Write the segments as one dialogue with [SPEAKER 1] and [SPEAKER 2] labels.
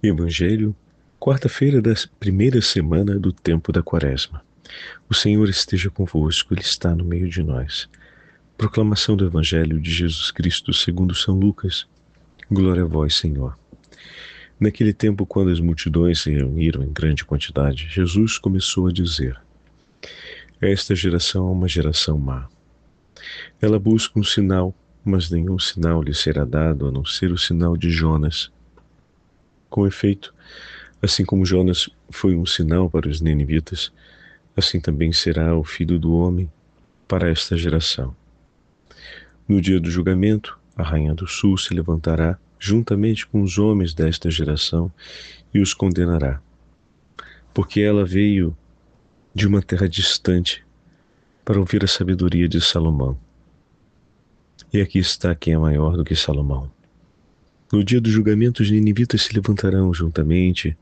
[SPEAKER 1] Evangelho, quarta-feira da primeira semana do tempo da Quaresma. O Senhor esteja convosco, Ele está no meio de nós. Proclamação do Evangelho de Jesus Cristo segundo São Lucas. Glória a vós, Senhor. Naquele tempo, quando as multidões se reuniram em grande quantidade, Jesus começou a dizer: Esta geração é uma geração má. Ela busca um sinal, mas nenhum sinal lhe será dado a não ser o sinal de Jonas. Com efeito, assim como Jonas foi um sinal para os ninivitas, assim também será o Filho do Homem para esta geração. No dia do julgamento, a Rainha do Sul se levantará juntamente com os homens desta geração e os condenará, porque ela veio de uma terra distante para ouvir a sabedoria de Salomão. E aqui está quem é maior do que Salomão. No dia do julgamento, os ninivitas se levantarão juntamente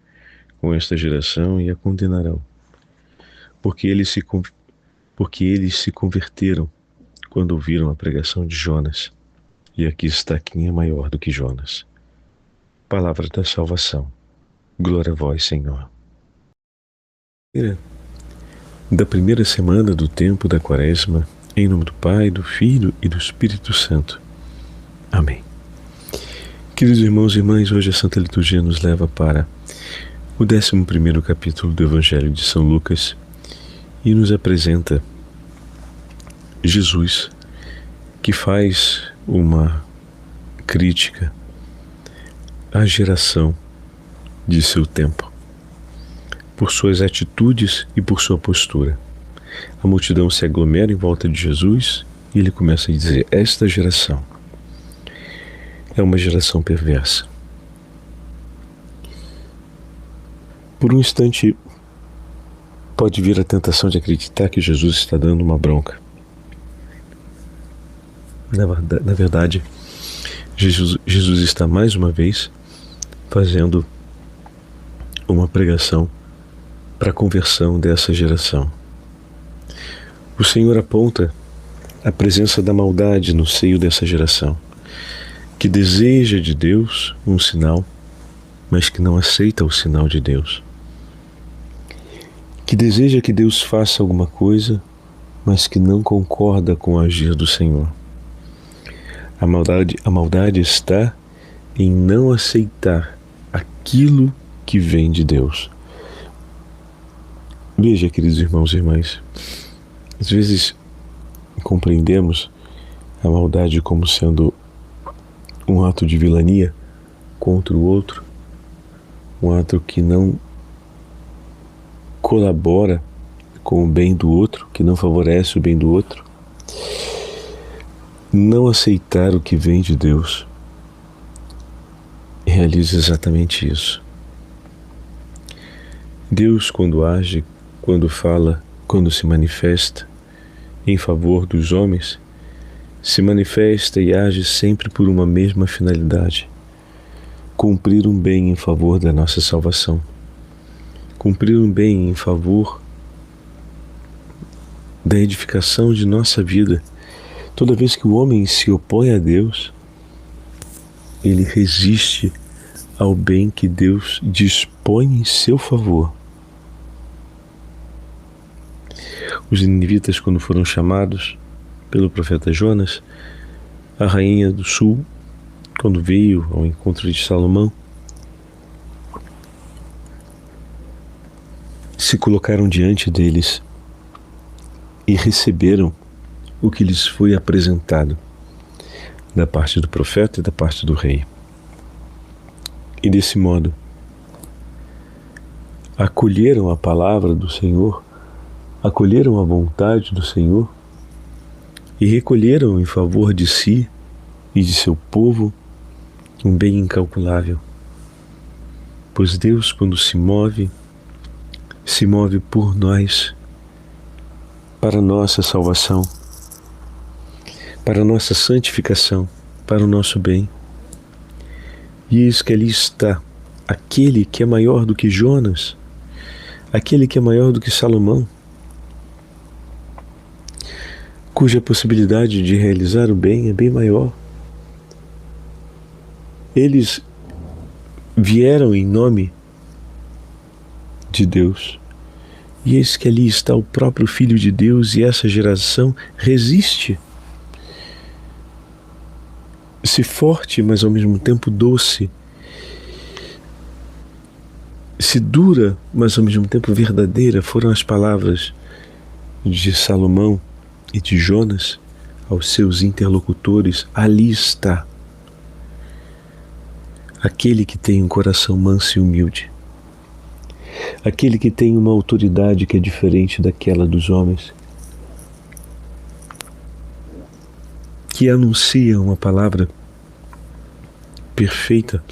[SPEAKER 1] com esta geração e a condenarão, porque eles se converteram quando ouviram a pregação de Jonas. E aqui está quem é maior do que Jonas. Palavra da salvação. Glória a vós, Senhor. Da primeira semana do tempo da Quaresma, em nome do Pai, do Filho e do Espírito Santo. Amém. Queridos irmãos e irmãs, hoje a Santa Liturgia nos leva para o 11º capítulo do Evangelho de São Lucas e nos apresenta Jesus, que faz uma crítica à geração de seu tempo, por suas atitudes e por sua postura. A multidão se aglomera em volta de Jesus e ele começa a dizer: esta geração é uma geração perversa. Por um instante, pode vir a tentação de acreditar que Jesus está dando uma bronca. Na verdade, Jesus está mais uma vez fazendo uma pregação para a conversão dessa geração. O Senhor aponta a presença da maldade no seio dessa geração, que deseja de Deus um sinal, mas que não aceita o sinal de Deus. Que deseja que Deus faça alguma coisa, mas que não concorda com o agir do Senhor. A maldade está em não aceitar aquilo que vem de Deus. Veja, queridos irmãos e irmãs, às vezes compreendemos a maldade como sendo um ato de vilania contra o outro, um ato que não colabora com o bem do outro, que não favorece o bem do outro. Não aceitar o que vem de Deus realiza exatamente isso. Deus, quando age, quando fala, quando se manifesta em favor dos homens, se manifesta e age sempre por uma mesma finalidade: cumprir um bem em favor da nossa salvação, cumprir um bem em favor da edificação de nossa vida. Toda vez que o homem se opõe a Deus, ele resiste ao bem que Deus dispõe em seu favor. Os ninivitas, quando foram chamados pelo profeta Jonas, a Rainha do Sul, quando veio ao encontro de Salomão, se colocaram diante deles e receberam o que lhes foi apresentado da parte do profeta e da parte do rei. E desse modo, acolheram a palavra do Senhor, acolheram a vontade do Senhor e recolheram em favor de si e de seu povo um bem incalculável. Pois Deus, quando se move por nós, para nossa salvação, para nossa santificação, para o nosso bem. E eis que ali está aquele que é maior do que Jonas, aquele que é maior do que Salomão, cuja possibilidade de realizar o bem é bem maior. Eles vieram em nome de Deus. E eis que ali está o próprio Filho de Deus, e essa geração resiste. Se forte, mas ao mesmo tempo doce. Se dura, mas ao mesmo tempo verdadeira, foram as palavras de Salomão e de Jonas aos seus interlocutores. Ali está aquele que tem um coração manso e humilde, aquele que tem uma autoridade que é diferente daquela dos homens, que anuncia uma palavra perfeita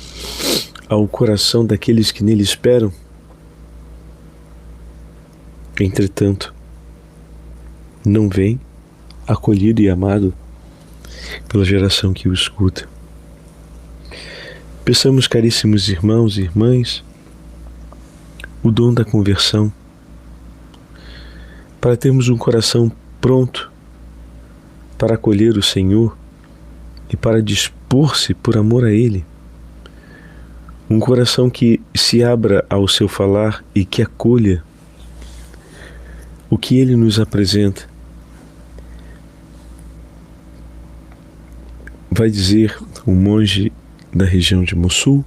[SPEAKER 1] ao coração daqueles que nele esperam. Entretanto, não vem acolhido e amado pela geração que o escuta. Peçamos, caríssimos irmãos e irmãs, o dom da conversão, para termos um coração pronto para acolher o Senhor e para dispor-se por amor a Ele. Um coração que se abra ao seu falar e que acolha o que Ele nos apresenta. Vai dizer um monge da região de Mossul,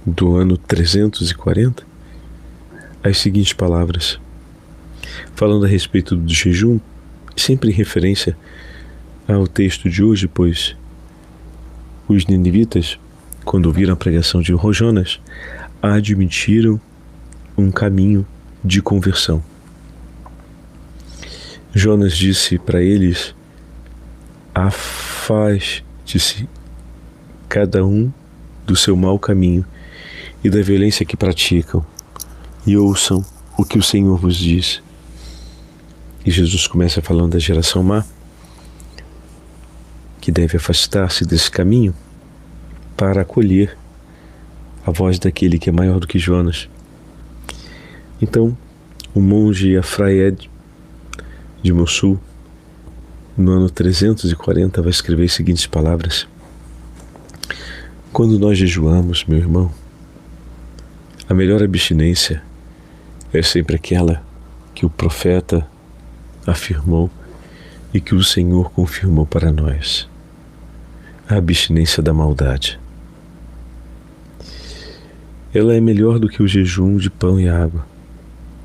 [SPEAKER 1] do ano 340, as seguintes palavras, falando a respeito do jejum, sempre em referência ao texto de hoje, pois os ninivitas, quando ouviram a pregação de Jonas, admitiram um caminho de conversão. Jonas disse para eles: afaste-se cada um do seu mau caminho e da violência que praticam, e ouçam o que o Senhor vos diz. E Jesus começa falando da geração má, que deve afastar-se desse caminho para acolher a voz daquele que é maior do que Jonas. Então, o monge Afraed de Mossul, no ano 340, vai escrever as seguintes palavras: quando nós jejuamos, meu irmão, a melhor abstinência é sempre aquela que o profeta afirmou e que o Senhor confirmou para nós: a abstinência da maldade. Ela é melhor do que o jejum de pão e água,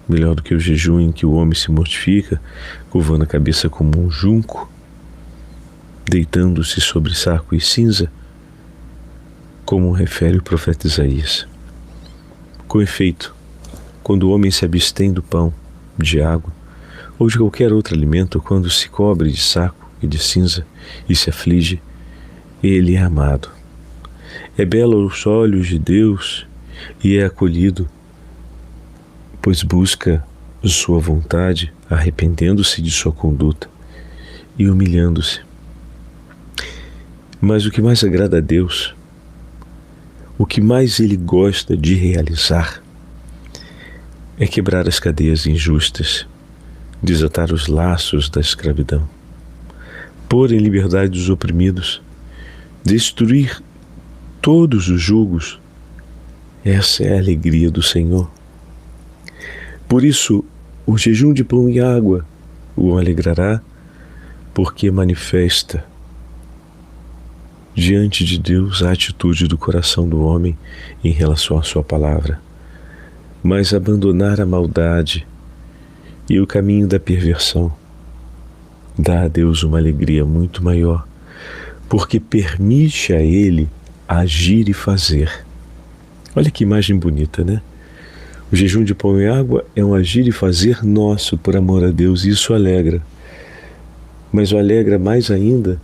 [SPEAKER 1] melhor do que o jejum em que o homem se mortifica, curvando a cabeça como um junco, deitando-se sobre saco e cinza, como refere o profeta Isaías. Com efeito, quando o homem se abstém do pão, de água, ou de qualquer outro alimento, quando se cobre de saco e de cinza e se aflige, ele é amado. É belo aos olhos de Deus e é acolhido, pois busca sua vontade, arrependendo-se de sua conduta e humilhando-se. Mas o que mais agrada a Deus, o que mais Ele gosta de realizar, é quebrar as cadeias injustas, desatar os laços da escravidão, pôr em liberdade os oprimidos, destruir todos os julgos. Essa é a alegria do Senhor. Por isso, o jejum de pão e água o alegrará, porque manifesta diante de Deus a atitude do coração do homem em relação à sua palavra. Mas abandonar a maldade e o caminho da perversão dá a Deus uma alegria muito maior, porque permite a Ele agir e fazer. Olha que imagem bonita, né? O jejum de pão e água é um agir e fazer nosso por amor a Deus, e isso alegra. Mas o alegra mais ainda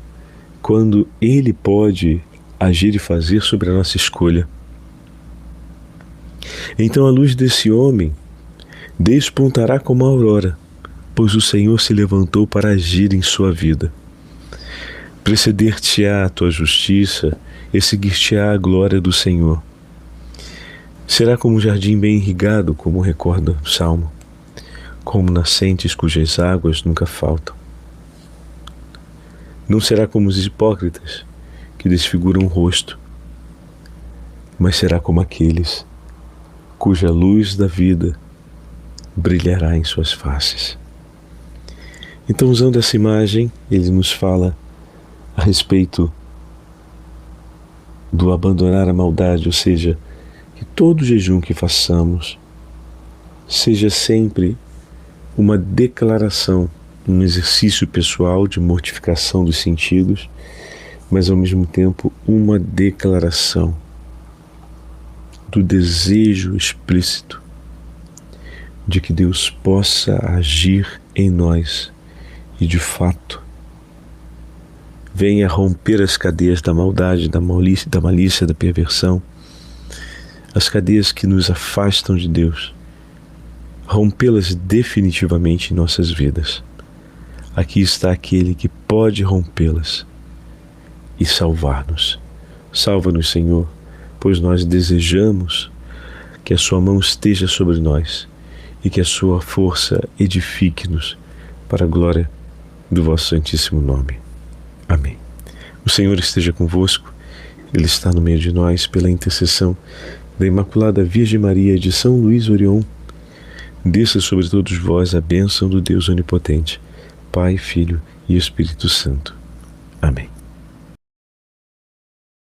[SPEAKER 1] quando Ele pode agir e fazer sobre a nossa escolha. Então a luz desse homem despontará como a aurora, pois o Senhor se levantou para agir em sua vida. Preceder-te-á a tua justiça e seguir-te-á a glória do Senhor. Será como um jardim bem irrigado, como recorda o Salmo, como nascentes cujas águas nunca faltam. Não será como os hipócritas, que desfiguram o rosto, mas será como aqueles cuja luz da vida brilhará em suas faces. Então, usando essa imagem, ele nos fala a respeito do abandonar a maldade, ou seja, que todo jejum que façamos seja sempre uma declaração, um exercício pessoal de mortificação dos sentidos, mas ao mesmo tempo uma declaração do desejo explícito de que Deus possa agir em nós e, de fato, venha romper as cadeias da maldade, da malícia, da perversão, as cadeias que nos afastam de Deus, rompê-las definitivamente em nossas vidas. Aqui está aquele que pode rompê-las e salvar-nos. Salva-nos, Senhor, pois nós desejamos que a sua mão esteja sobre nós e que a sua força edifique-nos para a glória do vosso santíssimo nome. Amém. O Senhor esteja convosco, Ele está no meio de nós, pela intercessão da Imaculada Virgem Maria e de São Luís Orion. Desça sobre todos vós a bênção do Deus Onipotente, Pai, Filho e Espírito Santo. Amém.